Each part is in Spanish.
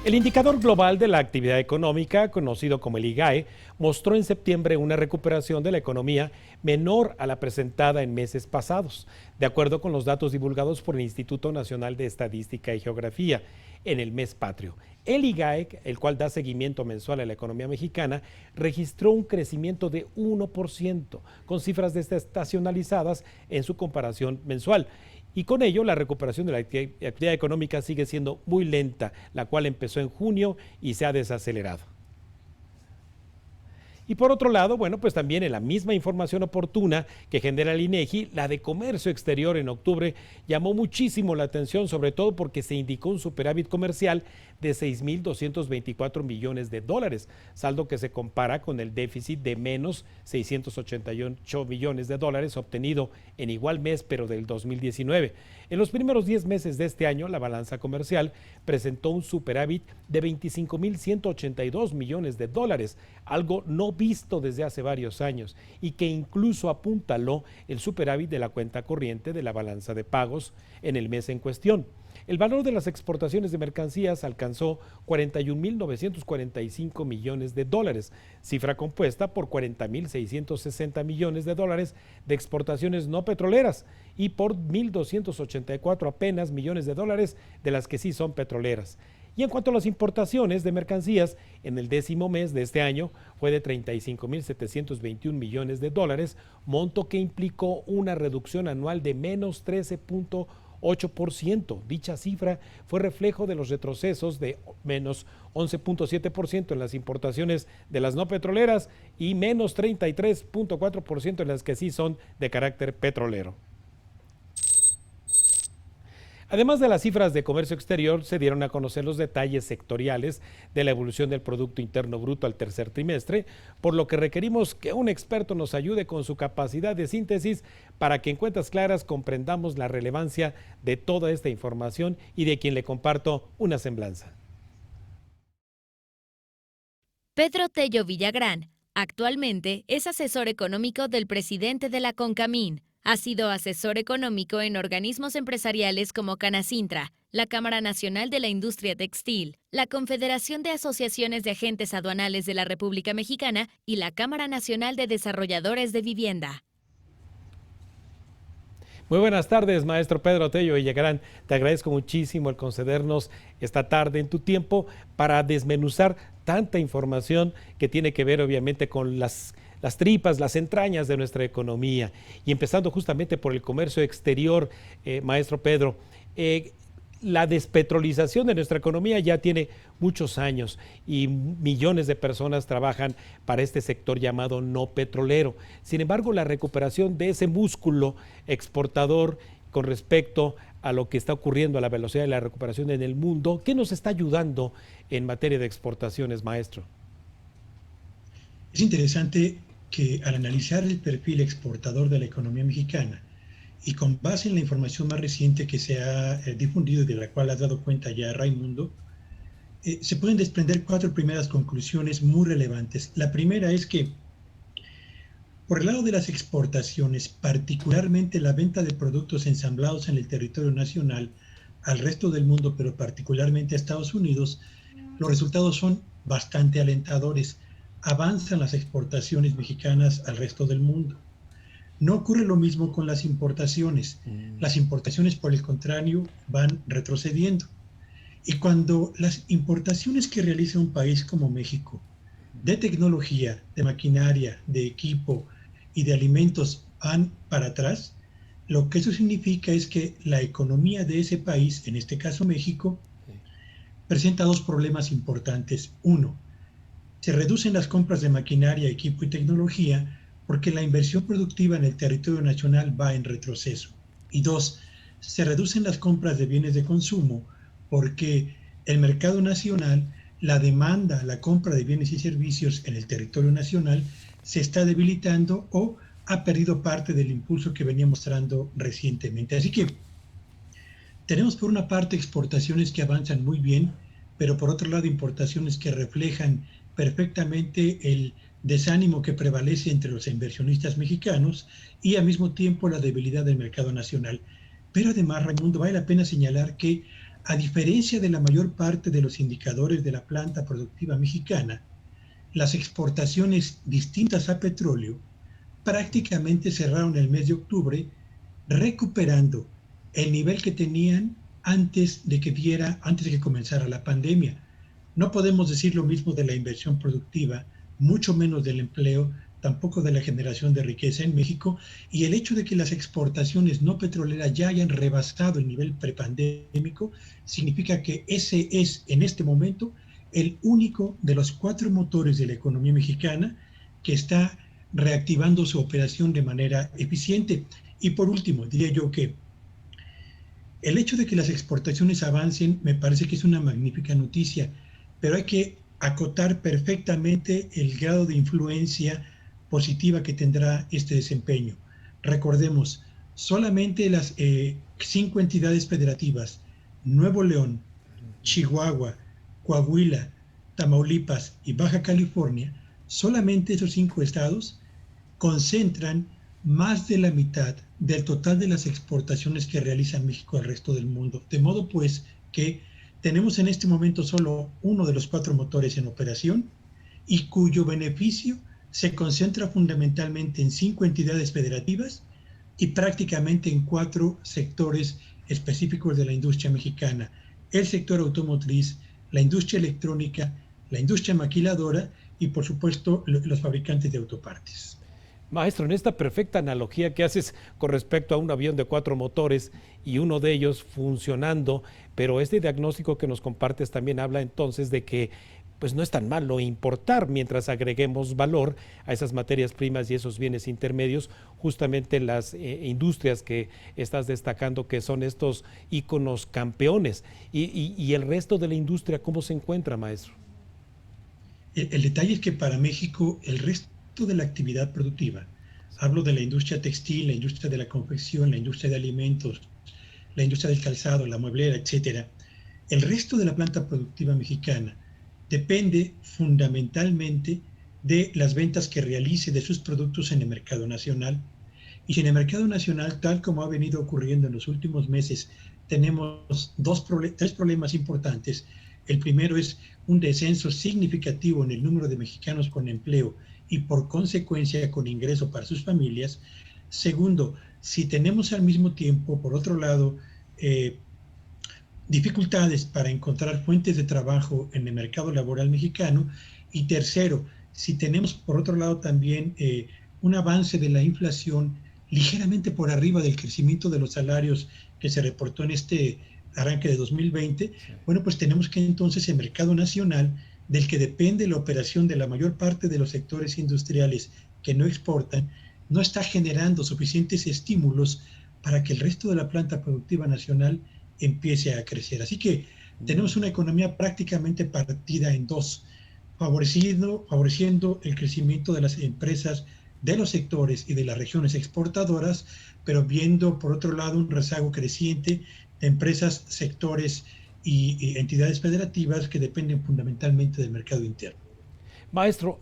El indicador global de la actividad económica, conocido como el IGAE, mostró en septiembre una recuperación de la economía menor a la presentada en meses pasados, de acuerdo con los datos divulgados por el Instituto Nacional de Estadística y Geografía en el mes patrio. El IGAE, el cual da seguimiento mensual a la economía mexicana, registró un crecimiento de 1%, con cifras desestacionalizadas en su comparación mensual. Y con ello, la recuperación de la actividad económica sigue siendo muy lenta, la cual empezó en junio y se ha desacelerado. Y por otro lado, bueno, pues también en la misma información oportuna que genera el INEGI, la de comercio exterior en octubre llamó muchísimo la atención, sobre todo porque se indicó un superávit comercial de 6.224 millones de dólares, saldo que se compara con el déficit de menos 688 millones de dólares obtenido en igual mes, pero del 2019. En los primeros 10 meses de este año, la balanza comercial presentó un superávit de 25.182 millones de dólares, algo no visto desde hace varios años y que incluso apuntaló el superávit de la cuenta corriente de la balanza de pagos en el mes en cuestión. El valor de las exportaciones de mercancías alcanzó 41.945 millones de dólares, cifra compuesta por 40.660 millones de dólares de exportaciones no petroleras y por 1.284 apenas millones de dólares de las que sí son petroleras. Y en cuanto a las importaciones de mercancías, en el 10º mes de este año fue de 35.721 millones de dólares, monto que implicó una reducción anual de menos 13.8%. Dicha cifra fue reflejo de los retrocesos de menos 11.7% en las importaciones de las no petroleras y menos 33.4% en las que sí son de carácter petrolero. Además de las cifras de comercio exterior, se dieron a conocer los detalles sectoriales de la evolución del Producto Interno Bruto al tercer trimestre, por lo que requerimos que un experto nos ayude con su capacidad de síntesis para que en cuentas claras comprendamos la relevancia de toda esta información y de quien le comparto una semblanza. Pedro Tello Villagrán, actualmente es asesor económico del presidente de la CONCAMIN. Ha sido asesor económico en organismos empresariales como Canacintra, la Cámara Nacional de la Industria Textil, la Confederación de Asociaciones de Agentes Aduanales de la República Mexicana y la Cámara Nacional de Desarrolladores de Vivienda. Muy buenas tardes, maestro Pedro Tello Villagrán. Te agradezco muchísimo el concedernos esta tarde en tu tiempo para desmenuzar tanta información que tiene que ver obviamente con las tripas, las entrañas de nuestra economía. Y empezando justamente por el comercio exterior, maestro Pedro, la despetrolización de nuestra economía ya tiene muchos años y millones de personas trabajan para este sector llamado no petrolero. Sin embargo, la recuperación de ese músculo exportador con respecto a lo que está ocurriendo a la velocidad de la recuperación en el mundo, ¿qué nos está ayudando en materia de exportaciones, maestro? Es interesante que al analizar el perfil exportador de la economía mexicana y con base en la información más reciente que se ha difundido y de la cual has dado cuenta ya, Raimundo, se pueden desprender 4 primeras conclusiones muy relevantes. La primera es que por el lado de las exportaciones, particularmente la venta de productos ensamblados en el territorio nacional al resto del mundo, pero particularmente a Estados Unidos, los resultados son bastante alentadores. Avanzan las exportaciones mexicanas al resto del mundo. No ocurre lo mismo con las importaciones. Las importaciones, por el contrario, van retrocediendo. Y cuando las importaciones que realiza un país como México, de tecnología, de maquinaria, de equipo y de alimentos van para atrás, lo que eso significa es que la economía de ese país, en este caso México, presenta 2 problemas importantes. Uno, se reducen las compras de maquinaria, equipo y tecnología porque la inversión productiva en el territorio nacional va en retroceso. Y 2, se reducen las compras de bienes de consumo porque el mercado nacional, la demanda, la compra de bienes y servicios en el territorio nacional se está debilitando o ha perdido parte del impulso que venía mostrando recientemente. Así que tenemos por una parte exportaciones que avanzan muy bien, pero por otro lado importaciones que reflejan perfectamente el desánimo que prevalece entre los inversionistas mexicanos y al mismo tiempo la debilidad del mercado nacional. Pero además, Raimundo, vale la pena señalar que A diferencia de la mayor parte de los indicadores de la planta productiva mexicana, las exportaciones distintas a petróleo prácticamente cerraron el mes de octubre recuperando el nivel que tenían antes de que comenzara la pandemia. No podemos decir lo mismo de la inversión productiva, mucho menos del empleo, tampoco de la generación de riqueza en México, y el hecho de que las exportaciones no petroleras ya hayan rebasado el nivel prepandémico significa que ese es en este momento el único de los 4 motores de la economía mexicana que está reactivando su operación de manera eficiente. Y por último, diría yo que el hecho de que las exportaciones avancen me parece que es una magnífica noticia, pero hay que acotar perfectamente el grado de influencia positiva que tendrá este desempeño. Recordemos, solamente las 5 entidades federativas, Nuevo León, Chihuahua, Coahuila, Tamaulipas y Baja California, solamente esos 5 estados concentran más de la mitad del total de las exportaciones que realiza México al resto del mundo. De modo pues que tenemos en este momento solo uno de los 4 motores en operación y cuyo beneficio se concentra fundamentalmente en 5 entidades federativas y prácticamente en 4 sectores específicos de la industria mexicana: el sector automotriz, la industria electrónica, la industria maquiladora y por supuesto los fabricantes de autopartes. Maestro, en esta perfecta analogía que haces con respecto a un avión de 4 motores y uno de ellos funcionando, pero este diagnóstico que nos compartes también habla entonces de que pues no es tan malo importar mientras agreguemos valor a esas materias primas y esos bienes intermedios, justamente las industrias que estás destacando, que son estos íconos campeones. Y el resto de la industria, ¿cómo se encuentra, maestro? El detalle es que para México el resto de la actividad productiva, hablo de la industria textil, la industria de la confección, la industria de alimentos, la industria del calzado, la mueblera, etcétera, el resto de la planta productiva mexicana depende fundamentalmente de las ventas que realice de sus productos en el mercado nacional. Y si en el mercado nacional, tal como ha venido ocurriendo en los últimos meses, tenemos 3 problemas importantes. El primero es un descenso significativo en el número de mexicanos con empleo y por consecuencia con ingreso para sus familias. Segundo, si tenemos al mismo tiempo, por otro lado, dificultades para encontrar fuentes de trabajo en el mercado laboral mexicano. Y tercero, si tenemos por otro lado también un avance de la inflación ligeramente por arriba del crecimiento de los salarios que se reportó en este arranque de 2020, bueno, pues tenemos que entonces el mercado nacional, del que depende la operación de la mayor parte de los sectores industriales que no exportan, no está generando suficientes estímulos para que el resto de la planta productiva nacional empiece a crecer. Así que tenemos una economía prácticamente partida en dos, favoreciendo el crecimiento de las empresas de los sectores y de las regiones exportadoras, pero viendo por otro lado un rezago creciente de empresas, sectores y entidades federativas que dependen fundamentalmente del mercado interno. Maestro,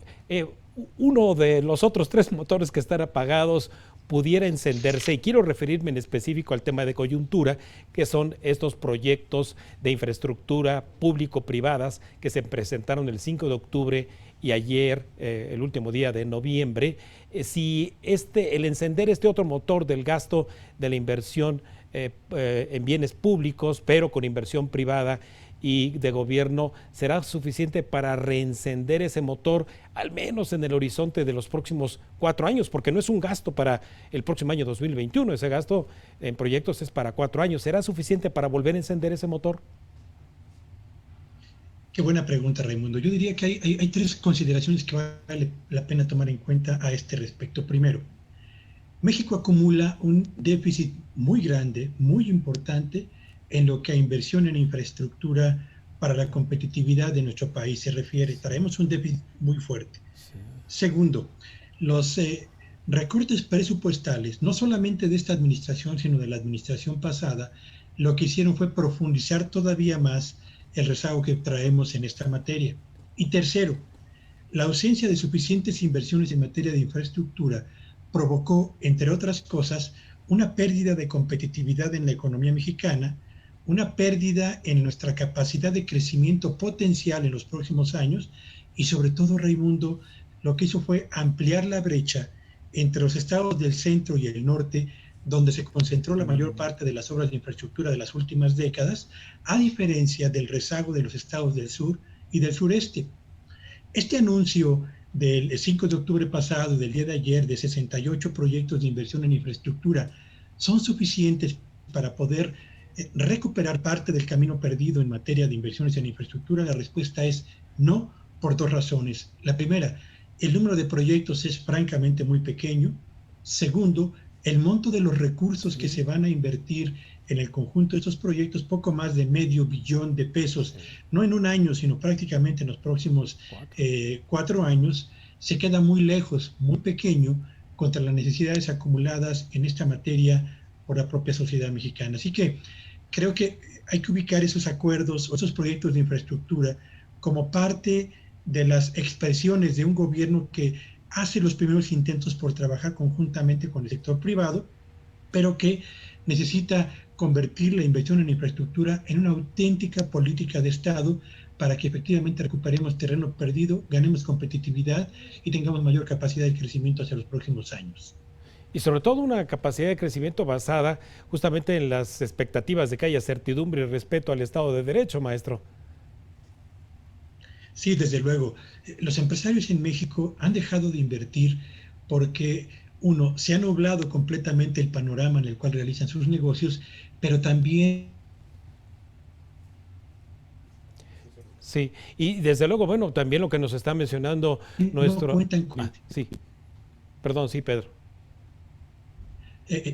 uno de los otros 3 motores que están apagados pudiera encenderse, y quiero referirme en específico al tema de coyuntura, que son estos proyectos de infraestructura público-privadas que se presentaron el 5 de octubre y ayer, el último día de noviembre. Si el encender este otro motor del gasto de la inversión en bienes públicos, pero con inversión privada y de gobierno, será suficiente para reencender ese motor, al menos en el horizonte de los próximos 4 años, porque no es un gasto para el próximo año 2021, ese gasto en proyectos es para 4 años. ¿Será suficiente para volver a encender ese motor? Qué buena pregunta, Raimundo. Yo diría que hay 3 consideraciones que vale la pena tomar en cuenta a este respecto. Primero, México acumula un déficit muy grande, muy importante, en lo que a inversión en infraestructura para la competitividad de nuestro país se refiere. Traemos un déficit muy fuerte. Sí. Segundo, los recortes presupuestales, no solamente de esta administración, sino de la administración pasada, lo que hicieron fue profundizar todavía más el rezago que traemos en esta materia. Y tercero, la ausencia de suficientes inversiones en materia de infraestructura provocó, entre otras cosas, una pérdida de competitividad en la economía mexicana, una pérdida en nuestra capacidad de crecimiento potencial en los próximos años y sobre todo, Raimundo, lo que hizo fue ampliar la brecha entre los estados del centro y el norte, donde se concentró la mayor parte de las obras de infraestructura de las últimas décadas, a diferencia del rezago de los estados del sur y del sureste. Este anuncio del 5 de octubre pasado, del día de ayer, de 68 proyectos de inversión en infraestructura, ¿son suficientes para poder recuperar parte del camino perdido en materia de inversiones en infraestructura? La respuesta es no, por dos razones. La primera, el número de proyectos es francamente muy pequeño. Segundo, el monto de los recursos que se van a invertir en el conjunto de estos proyectos, poco más de $500 millón de pesos, no en un año, sino prácticamente en los próximos 4 años, se queda muy lejos, muy pequeño, contra las necesidades acumuladas en esta materia por la propia sociedad mexicana. Así que creo que hay que ubicar esos acuerdos o esos proyectos de infraestructura como parte de las expresiones de un gobierno que hace los primeros intentos por trabajar conjuntamente con el sector privado, pero que necesita convertir la inversión en infraestructura en una auténtica política de Estado para que efectivamente recuperemos terreno perdido, ganemos competitividad y tengamos mayor capacidad de crecimiento hacia los próximos años. Y sobre todo una capacidad de crecimiento basada justamente en las expectativas de que haya certidumbre y respeto al Estado de Derecho, maestro. Sí, desde luego. Los empresarios en México han dejado de invertir porque, uno, se ha nublado completamente el panorama en el cual realizan sus negocios, pero también... Sí, y desde luego, bueno, también lo que nos está mencionando nuestro... No cuentan con... sí, perdón, sí, Pedro.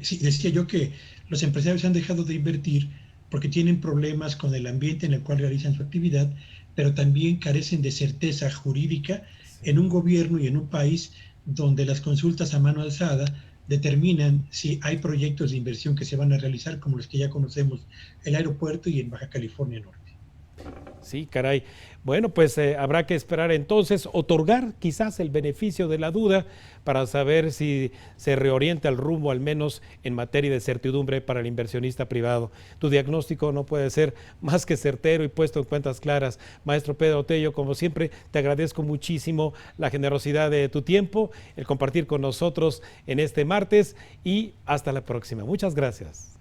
Sí, decía yo que los empresarios han dejado de invertir porque tienen problemas con el ambiente en el cual realizan su actividad, pero también carecen de certeza jurídica en un gobierno y en un país donde las consultas a mano alzada determinan si hay proyectos de inversión que se van a realizar, como los que ya conocemos, el aeropuerto y en Baja California Norte. Sí, caray. Bueno, pues habrá que esperar entonces, otorgar quizás el beneficio de la duda para saber si se reorienta el rumbo, al menos en materia de certidumbre para el inversionista privado. Tu diagnóstico no puede ser más que certero y puesto en cuentas claras. Maestro Pedro Tello, como siempre, te agradezco muchísimo la generosidad de tu tiempo, el compartir con nosotros en este martes y hasta la próxima. Muchas gracias.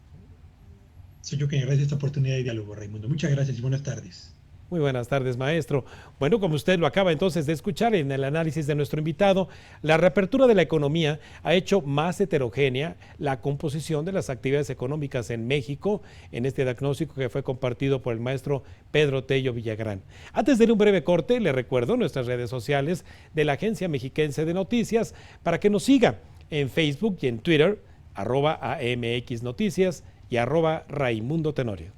Soy yo quien agradece esta oportunidad de diálogo, Raimundo. Muchas gracias y buenas tardes. Muy buenas tardes, maestro. Bueno, como usted lo acaba entonces de escuchar en el análisis de nuestro invitado, la reapertura de la economía ha hecho más heterogénea la composición de las actividades económicas en México, en este diagnóstico que fue compartido por el maestro Pedro Tello Villagrán. Antes de ir a un breve corte, le recuerdo nuestras redes sociales de la Agencia Mexiquense de Noticias para que nos siga en Facebook y en Twitter, @AMX Noticias y @Raimundo Tenorio.